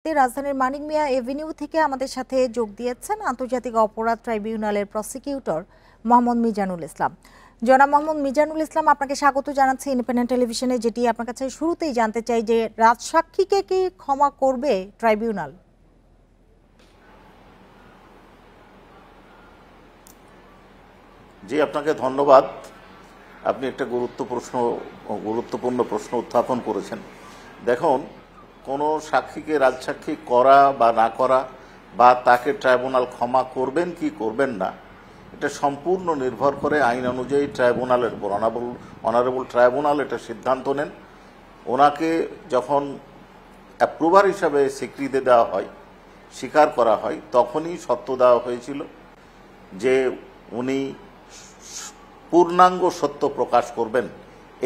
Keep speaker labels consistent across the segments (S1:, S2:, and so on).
S1: রাজধানীর মানিক মিয়া এভিনিউ থেকে আমাদের সাথে যোগ দিয়েছেন আন্তর্জাতিক অপরাধ ট্রাইব্যুনালের প্রসিকিউটর মোহাম্মদ মিজানুল ইসলাম। জনাব মোহাম্মদ মিজানুল ইসলাম, আপনাকে স্বাগত জানাচ্ছি ইন্ডিপেন্ডেন্ট টেলিভিশনে। যেটি আপনার কাছে শুরুতেই জানতে চাই যে রাজসাক্ষীকে কি ক্ষমা করবে ট্রাইব্যুনাল?
S2: জি, আপনাকে ধন্যবাদ। আপনি একটা গুরুত্বপূর্ণ প্রশ্ন উত্থাপন করেছেন। দেখুন, কোনো সাক্ষীকে রাজসাক্ষী করা বা না করা বা তাকে ট্রাইব্যুনাল ক্ষমা করবেন কি করবেন না, এটা সম্পূর্ণ নির্ভর করে আইন অনুযায়ী ট্রাইব্যুনালের উপর। অনারেবল ট্রাইব্যুনাল এটা সিদ্ধান্ত নেন। ওনাকে যখন অ্যাপ্রুভার হিসাবে স্বীকৃতি দেওয়া হয়, স্বীকার করা হয়, তখনই সত্য দেওয়া হয়েছিল যে উনি পূর্ণাঙ্গ সত্য প্রকাশ করবেন।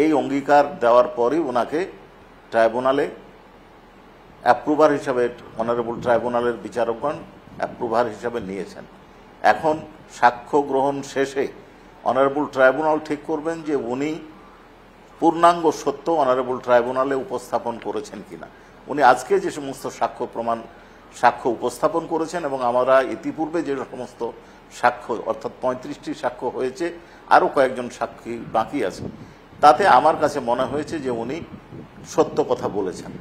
S2: এই অঙ্গীকার দেওয়ার পরই ওনাকে ট্রাইব্যুনালে অ্যাপ্রুভার হিসাবে, অনারেবল ট্রাইব্যুনালের বিচারকগণ অ্যাপ্রুভার হিসাবে নিয়েছেন। এখন সাক্ষ্য গ্রহণ শেষে অনারেবল ট্রাইব্যুনাল ঠিক করবেন যে উনি পূর্ণাঙ্গ সত্য অনারেবল ট্রাইব্যুনালে উপস্থাপন করেছেন কিনা। উনি আজকে যে সমস্ত সাক্ষ্য উপস্থাপন করেছেন এবং আমরা ইতিপূর্বে যে সমস্ত সাক্ষ্য, অর্থাৎ 35টি সাক্ষ্য হয়েছে, আরও কয়েকজন সাক্ষী বাকি আছে, তাতে আমার কাছে মনে হয়েছে যে উনি সত্য কথা বলেছেন।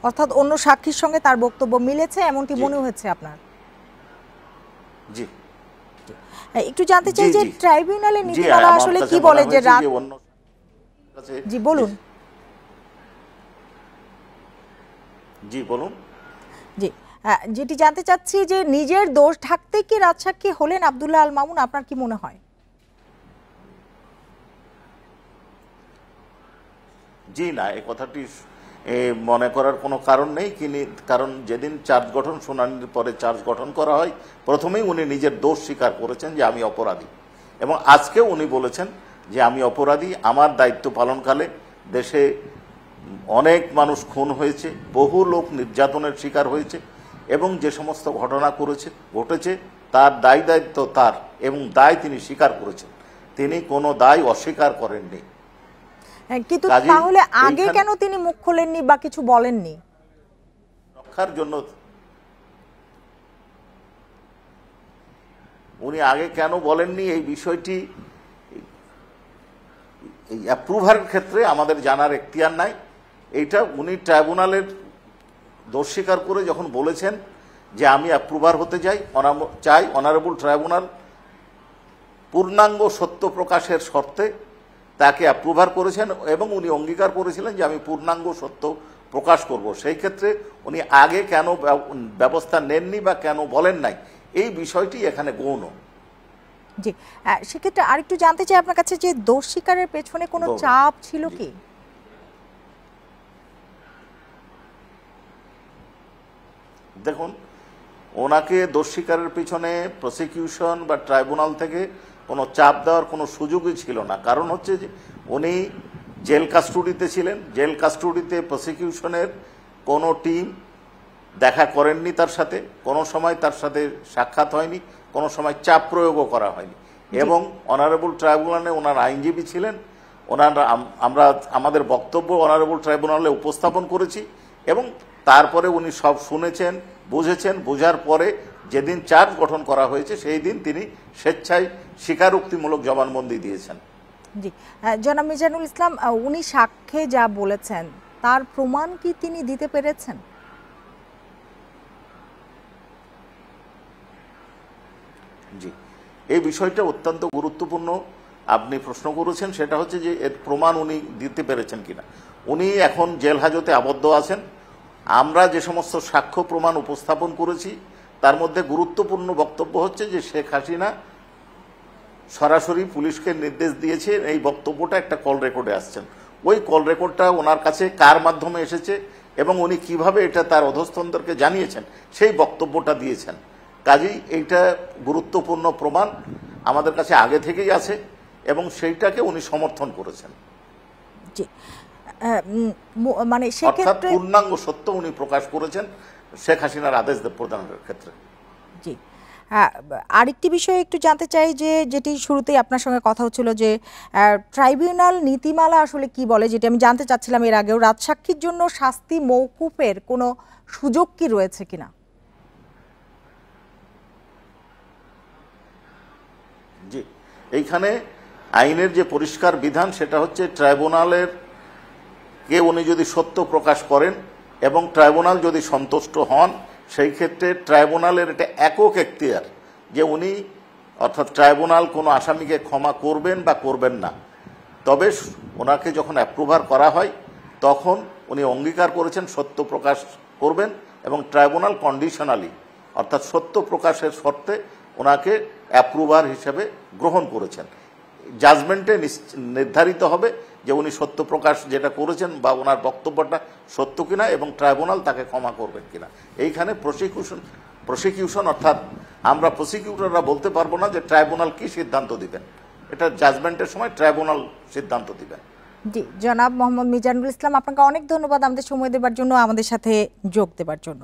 S1: অর্থাৎ অন্য সাক্ষীর সঙ্গে তার বক্তব্য মিলেছে এমনটি মনে হচ্ছে আপনার?
S2: জি,
S1: একটু জানতে চাই যে ট্রাইব্যুনালের নীতিমালা আসলে কি বলে যে জি বলুন।
S2: জি বলুন।
S1: জি, যেটি জানতে চাচ্ছি যে নিজের দোষ ঢাকতে কি রাজসাক্ষী হলেন আব্দুল্লাহ আল মামুন, আপনার কি মনে হয়?
S2: জি না, এই কথাটি মনে করার কোনো কারণ নেই। কারণ যেদিন চার্জ গঠন, শুনানির পরে চার্জ গঠন করা হয়, প্রথমেই উনি নিজের দোষ স্বীকার করেছেন যে আমি অপরাধী, এবং আজকেও উনি বলেছেন যে আমি অপরাধী। আমার দায়িত্ব পালনকালে দেশে অনেক মানুষ খুন হয়েছে, বহু লোক নির্যাতনের শিকার হয়েছে, এবং যে সমস্ত ঘটনা ঘটেছে তার দায়িত্ব তার, এবং দায় তিনি স্বীকার করেছেন। তিনি কোনো দায় অস্বীকার করেননি।
S1: কিন্তু তাহলে আগে কেন তিনি মুখ খোলেননি বা কিছু বলেননি?
S2: রক্ষার জন্য উনি আগে কেন বলেননি, এই বিষয়টি এই অ্যাপ্রুভারের ক্ষেত্রে আমাদের জানার এখতিয়ার নাই। এইটা উনি ট্রাইব্যুনালের দোষ স্বীকার করে যখন বলেছেন যে আমি অ্যাপ্রুভার হতে চাই, অনারেবল ট্রাইব্যুনাল পূর্ণাঙ্গ সত্য প্রকাশের শর্তে তাকে অ্যাপ্রুভার করেছেন, এবং উনি অঙ্গীকার করেছিলেন যে আমি পূর্ণাঙ্গ সত্য প্রকাশ করব। সেই ক্ষেত্রে উনি আগে কেন ব্যবস্থা নেননি বা কেন বলেন নাই, এই বিষয়টি এখানে গৌণ।
S1: জি, সেক্ষেত্রে আরেকটু জানতে চাই আপনার কাছে যে দোষ স্বীকারের পেছনে কোনো চাপ ছিল কি?
S2: দেখুন, ওনাকে দোষ স্বীকারের পিছনে প্রসিকিউশন বা ট্রাইব্যুনাল থেকে কোনো চাপ দেওয়ার কোনো সুযোগই ছিল না। কারণ হচ্ছে যে উনি জেল কাস্টডিতে ছিলেন। জেল কাস্টডিতে প্রসিকিউশনের কোনো টিম দেখা করেননি তার সাথে, কোনো সময় তার সাথে সাক্ষাৎ হয়নি, কোনো সময় চাপ প্রয়োগও করা হয়নি। এবং অনারেবল ট্রাইব্যুনালে ওনার আইনজীবী ছিলেন। আমরা আমাদের বক্তব্য অনারেবল ট্রাইব্যুনালে উপস্থাপন করেছি, এবং তারপরে উনি সব শুনেছেন, বুঝেছেন। বোঝার পরে যেদিন চার্জ গঠন করা হয়েছে সেই দিন তিনি স্বেচ্ছায় স্বীকারোক্তিমূলক জবানবন্দি দিয়েছেন।
S1: জি, জনাব মিজানুল ইসলাম, উনি সাক্ষ্যে যা বলেছেন তার প্রমাণ কি তিনি দিতে পেরেছেন?
S2: জি, এই বিষয়টা অত্যন্ত গুরুত্বপূর্ণ আপনি প্রশ্ন করেছেন। সেটা হচ্ছে যে এর প্রমাণ উনি দিতে পেরেছেন কিনা। উনি এখন জেল হাজতে আবদ্ধ আছেন। আমরা যে সমস্ত সাক্ষ্য প্রমাণ উপস্থাপন করেছি তার মধ্যে গুরুত্বপূর্ণ বক্তব্য হচ্ছে যে শেখ হাসিনা সরাসরি পুলিশকে নির্দেশ দিয়েছে, এই বক্তব্যটা একটা কল রেকর্ডে আসছেন। ওই কল রেকর্ডটা ওনার কাছে কার মাধ্যমে এসেছে এবং উনি কিভাবে এটা তার অধস্তনদেরকে জানিয়েছেন, সেই বক্তব্যটা দিয়েছেন। কাজেই এইটা গুরুত্বপূর্ণ প্রমাণ আমাদের কাছে আগে থেকেই আছে, এবং সেইটাকে উনি সমর্থন করেছেন।
S1: জি, মানে
S2: অর্থাৎ পূর্ণাঙ্গ সত্য উনি প্রকাশ করেছেন শেখ হাসিনার আদেশ প্রদানের ক্ষেত্রে।
S1: জি, হ্যাঁ, আরেকটি বিষয় একটু জানতে চাই যে যেটি শুরুতেই আপনার সঙ্গে কথা হচ্ছিল যে ট্রাইব্যুনাল নীতিমালা আসলে কি বলে, যেটি আমি জানতে চাচ্ছিলাম এর আগেও, রাজসাক্ষীর জন্য শাস্তি মওকুফের কোনো সুযোগ কি রয়েছে কিনা?
S2: জি, এইখানে আইনের যে পরিষ্কার বিধান সেটা হচ্ছে ট্রাইব্যুনালের কে উনি যদি সত্য প্রকাশ করেন এবং ট্রাইব্যুনাল যদি সন্তুষ্ট হন, সেই ক্ষেত্রে ট্রাইব্যুনালের এটা একক এখতিয়ার যে উনি অর্থাৎ ট্রাইব্যুনাল কোনো আসামিকে ক্ষমা করবেন বা করবেন না। তবে ওনাকে যখন অ্যাপ্রুভার করা হয় তখন উনি অঙ্গীকার করেছেন সত্য প্রকাশ করবেন এবং ট্রাইব্যুনাল কন্ডিশনালি অর্থাৎ সত্য প্রকাশের শর্তে ওনাকে অ্যাপ্রুভার হিসেবে গ্রহণ করেছেন। জাজমেন্টে নির্ধারিত হবে যে উনি সত্য প্রকাশ যেটা করেছেন বা ওনার বক্তব্যটা সত্য কিনা এবং ট্রাইব্যুনাল তাকে ক্ষমা করবেন কিনা। এইখানে প্রসিকিউশন অর্থাৎ আমরা প্রসিকিউটররা বলতে পারবো না যে ট্রাইব্যুনাল কি সিদ্ধান্ত দিবেন, এটা জাজমেন্টের সময় ট্রাইব্যুনাল সিদ্ধান্ত দিবেন।
S1: জি, জনাব মোহাম্মদ মিজানুল ইসলাম, আপনাকে অনেক ধন্যবাদ আমাদের সময় দেবার জন্য, আমাদের সাথে যোগ দেবার জন্য।